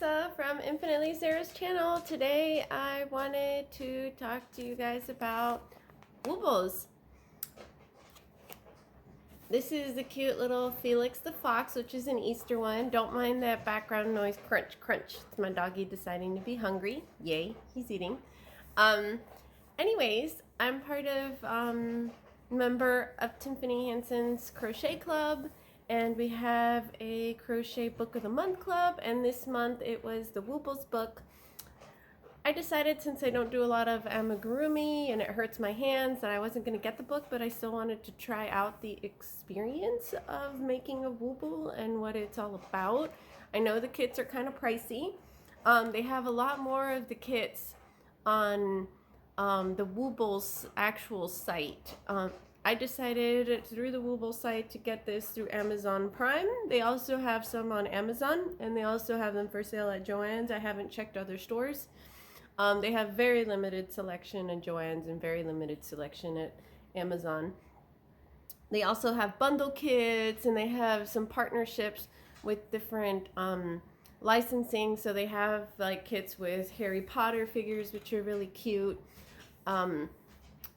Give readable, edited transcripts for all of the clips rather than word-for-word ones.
Lisa from Infinitely Sarah's channel. Today I wanted to talk to you guys about Woobles. This is the cute little Felix the Fox, which is an Easter one. Don't mind that background noise, crunch, crunch. It's my doggy deciding to be hungry. Yay, he's eating. Anyways, I'm part of member of Tiffany Hanson's Crochet Club. And we have a Crochet Book of the Month Club, and this month it was the Woobles book. I decided, since I don't do a lot of Amigurimi and it hurts my hands, that I wasn't going to get the book, but I still wanted to try out the experience of making a Wooble and what it's all about. I know the kits are kind of pricey. They have a lot more of the kits on the Woobles actual site. I decided through the Woobles site to get this through Amazon Prime. They also have some on Amazon, and they also have them for sale at Joann's. I haven't checked other stores. They have very limited selection at Joann's and very limited selection at Amazon. They also have bundle kits, and they have some partnerships with different licensing. So they have like kits with Harry Potter figures, which are really cute.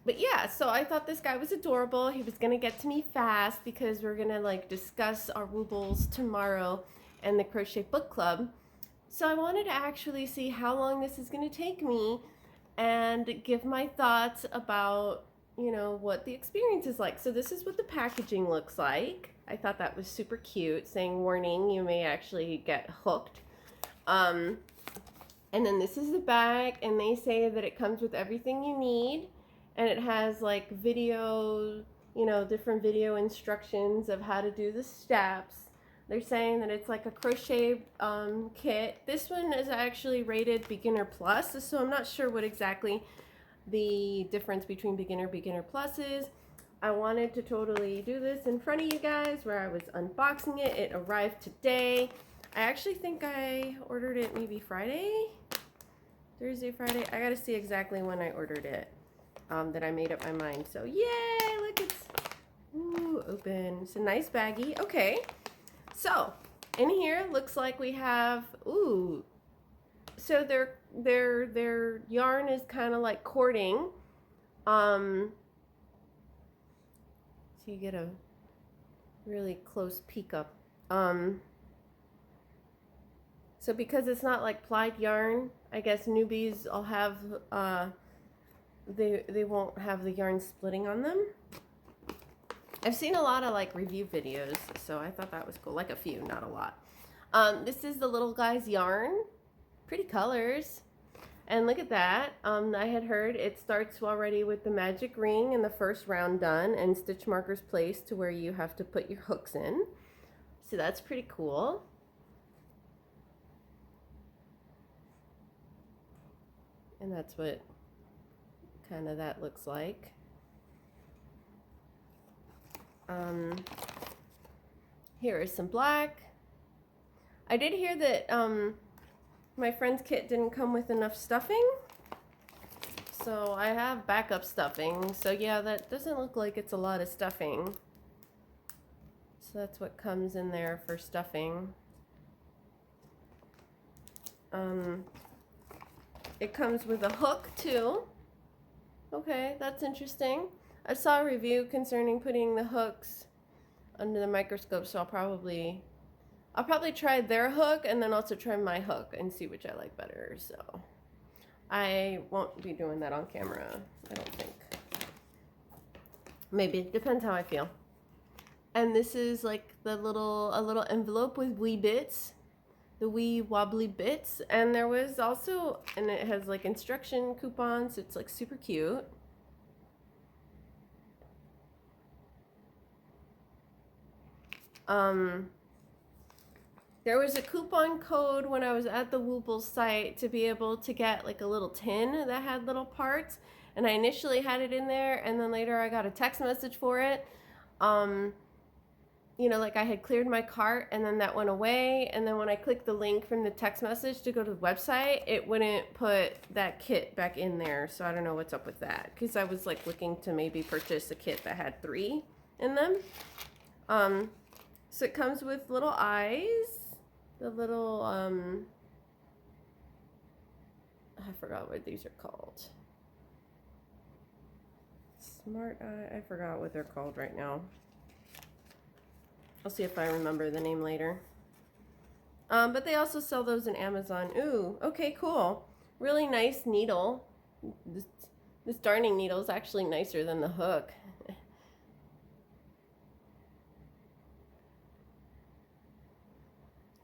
But yeah, so I thought this guy was adorable. He was gonna get to me fast because we're gonna like discuss our Woobles tomorrow and the Crochet Book Club. So I wanted to actually see how long this is gonna take me and give my thoughts about, you know, what the experience is like. So this is what the packaging looks like. I thought that was super cute, saying warning, you may actually get hooked. And then this is the bag, and they say that it comes with everything you need. And it has like video, you know, different video instructions of how to do the steps. They're saying that it's like a crochet kit. This one is actually rated Beginner Plus, so I'm not sure what exactly the difference between Beginner Plus is. I wanted to totally do this in front of you guys where I was unboxing it. It arrived today. I actually think I ordered it maybe Friday? Thursday, Friday? I gotta see exactly when I ordered it. That I made up my mind. So yay, look, it's open. It's a nice baggie. Okay, so in here looks like we have so their yarn is kind of like cording. So you get a really close peek up. So because it's not like plied yarn, I guess newbies will have they won't have the yarn splitting on them. I've seen a lot of like review videos, so I thought that was cool. Like a few, not a lot. This is the little guy's yarn. Pretty colors. And look at that. I had heard it starts already with the magic ring and the first round done and stitch markers placed to where you have to put your hooks in. So that's pretty cool. And that's what kind of that looks like. Here is some black. I did hear that my friend's kit didn't come with enough stuffing, so I have backup stuffing. So yeah, that doesn't look like it's a lot of stuffing. So that's what comes in there for stuffing. It comes with a hook too. Okay, that's interesting. I saw a review concerning putting the hooks under the microscope, so I'll probably try their hook and then also try my hook and see which I like better. So I won't be doing that on camera, I don't think. Maybe, it depends how I feel. And this is like a little envelope with wee bits. The wee wobbly bits, and there was also, and it has like instruction coupons. It's like super cute. There was a coupon code when I was at the Woobles site to be able to get like a little tin that had little parts, and I initially had it in there, and then later I got a text message for it. You know, like I had cleared my cart and then that went away, and then when I clicked the link from the text message to go to the website, it wouldn't put that kit back in there. So I don't know what's up with that, because I was like looking to maybe purchase a kit that had 3 in them. So it comes with little eyes, the little I forgot what these are called. Smart Eye, I forgot what they're called right now. I'll see if I remember the name later. But they also sell those in Amazon. Ooh, okay, cool. Really nice needle. This darning needle is actually nicer than the hook.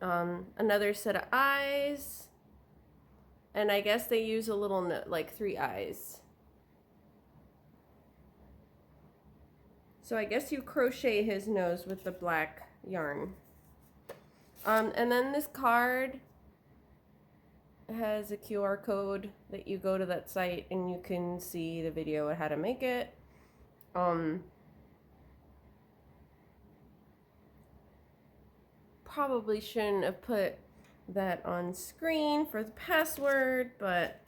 Another set of eyes. And I guess they use a little, like 3 eyes. So I guess you crochet his nose with the black yarn. And then this card has a QR code that you go to that site and you can see the video of how to make it. Probably shouldn't have put that on screen for the password, but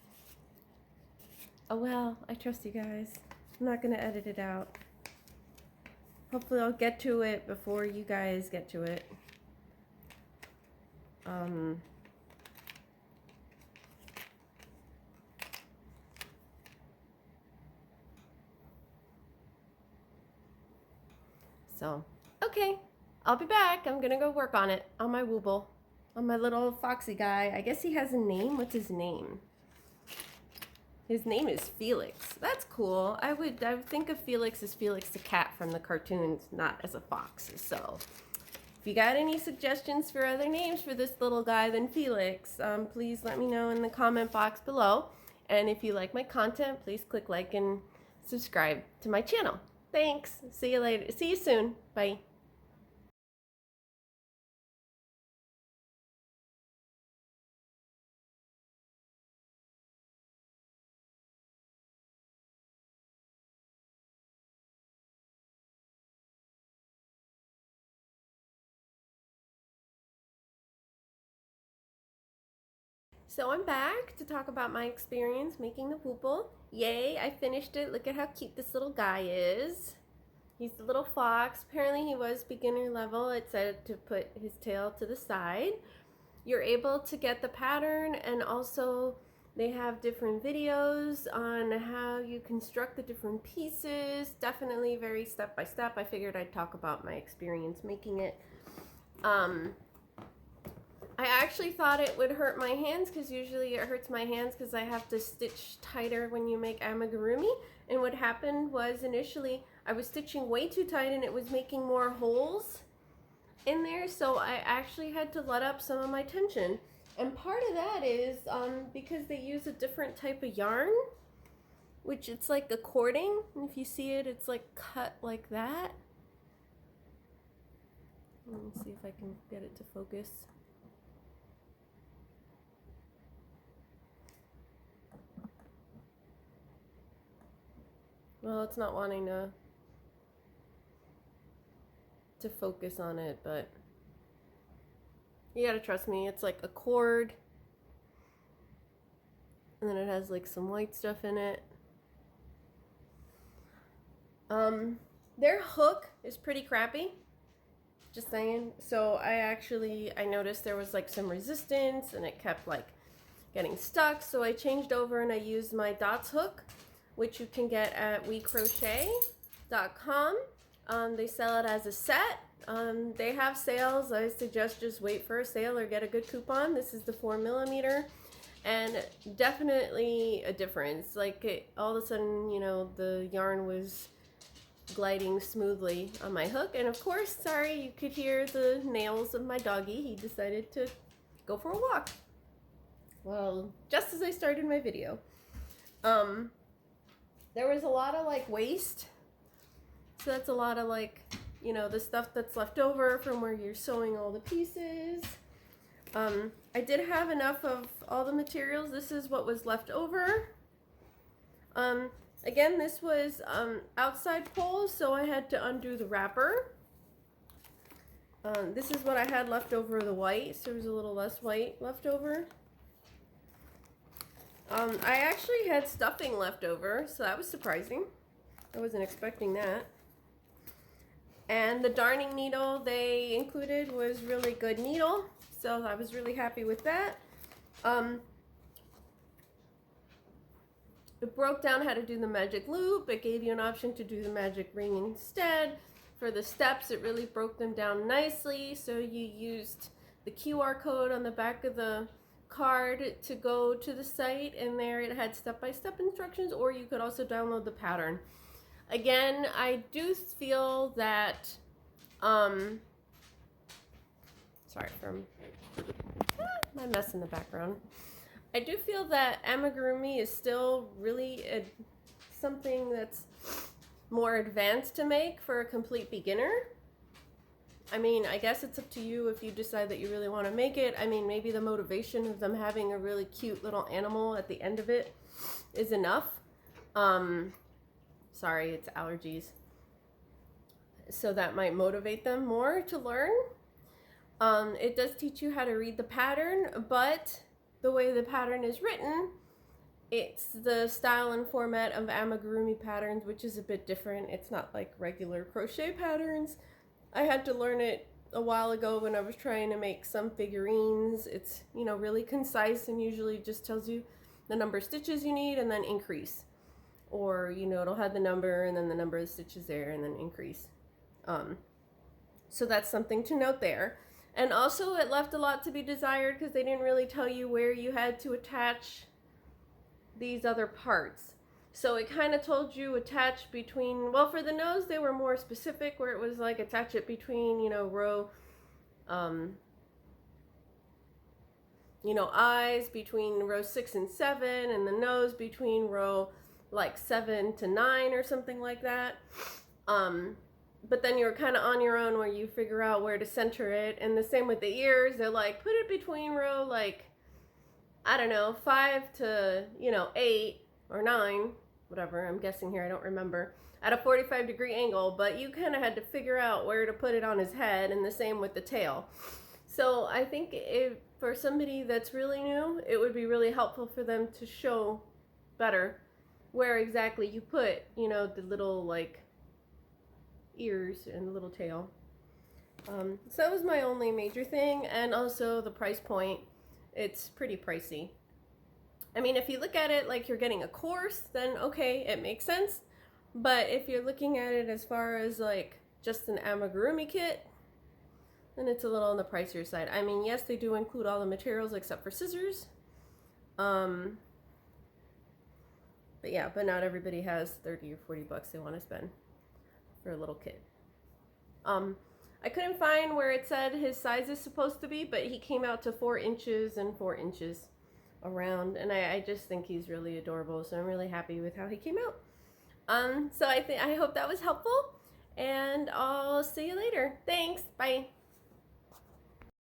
oh well, I trust you guys. I'm not gonna edit it out. Hopefully I'll get to it before you guys get to it. So, okay, I'll be back. I'm gonna go work on it, on my Wooble, on my little foxy guy. I guess he has a name. What's his name? His name is Felix. That's cool. I would think of Felix as Felix the cat from the cartoons, not as a fox. So, if you got any suggestions for other names for this little guy than Felix, please let me know in the comment box below. And if you like my content, please click like and subscribe to my channel. Thanks. See you later. See you soon. Bye. So I'm back to talk about my experience making the Wooble. Yay, I finished it. Look at how cute this little guy is. He's the little fox. Apparently he was beginner level. It said to put his tail to the side. You're able to get the pattern, and also they have different videos on how you construct the different pieces. Definitely very step by step. I figured I'd talk about my experience making it. I actually thought it would hurt my hands, because usually it hurts my hands because I have to stitch tighter when you make amigurumi. And what happened was initially I was stitching way too tight and it was making more holes in there, so I actually had to let up some of my tension. And part of that is because they use a different type of yarn, which it's like a cording. And if you see it, it's like cut like that. Let me see if I can get it to focus. Well, it's not wanting to focus on it, but you gotta trust me. It's like a cord, and then it has like some white stuff in it. Their hook is pretty crappy, just saying. So I noticed there was like some resistance and it kept like getting stuck, so I changed over and I used my dots hook, which you can get at Wecrochet.com. They sell it as a set. They have sales. I suggest just wait for a sale or get a good coupon. This is the 4mm, and definitely a difference. Like all of a sudden, you know, the yarn was gliding smoothly on my hook. And of course, sorry, you could hear the nails of my doggy. He decided to go for a walk. Well, just as I started my video. There was a lot of like waste. So that's a lot of like, you know, the stuff that's left over from where you're sewing all the pieces. I did have enough of all the materials. This is what was left over. Again, this was outside pole, so I had to undo the wrapper. This is what I had left over, the white, so there's a little less white left over. I actually had stuffing left over, so that was surprising. I wasn't expecting that. And the darning needle they included was really good needle, so I was really happy with that. It broke down how to do the magic loop. It gave you an option to do the magic ring instead. For the steps, it really broke them down nicely. So you used the QR code on the back of the card to go to the site, and there it had step-by-step instructions, or you could also download the pattern. Again, I do feel that, sorry for my mess in the background. I do feel that Amigurimi is still really something that's more advanced to make for a complete beginner. I mean, I guess it's up to you if you decide that you really want to make it. I mean, maybe the motivation of them having a really cute little animal at the end of it is enough. Sorry, it's allergies. So that might motivate them more to learn. It does teach you how to read the pattern, but the way the pattern is written, it's the style and format of Amigurumi patterns, which is a bit different. It's not like regular crochet patterns. I had to learn it a while ago when I was trying to make some figurines. It's, you know, really concise and usually just tells you the number of stitches you need and then increase. Or, you know, it'll have the number and then the number of stitches there and then increase. So that's something to note there. And also it left a lot to be desired because they didn't really tell you where you had to attach these other parts. So it kind of told you attach between, well, for the nose they were more specific, where it was like attach it between, you know, row, you know, eyes between row 6 and 7, and the nose between row like 7 to 9 or something like that. But then you're kind of on your own where you figure out where to center it. And the same with the ears. They're like, put it between row like, I don't know, 5 to, you know, 8 or 9, whatever, I'm guessing here, I don't remember, at a 45-degree angle, but you kind of had to figure out where to put it on his head, and the same with the tail. So I think for somebody that's really new, it would be really helpful for them to show better where exactly you put, you know, the little like ears and the little tail. So that was my only major thing, and also the price point. It's pretty pricey. I mean, if you look at it like you're getting a course, then okay, it makes sense. But if you're looking at it as far as like just an Amigurumi kit, then it's a little on the pricier side. I mean, yes, they do include all the materials except for scissors. But yeah, but not everybody has 30 or 40 bucks they want to spend for a little kit. I couldn't find where it said his size is supposed to be, but he came out to 4 inches and 4 inches around, and I just think he's really adorable, so I'm really happy with how he came out. So I hope that was helpful, and I'll see you later. Thanks, bye.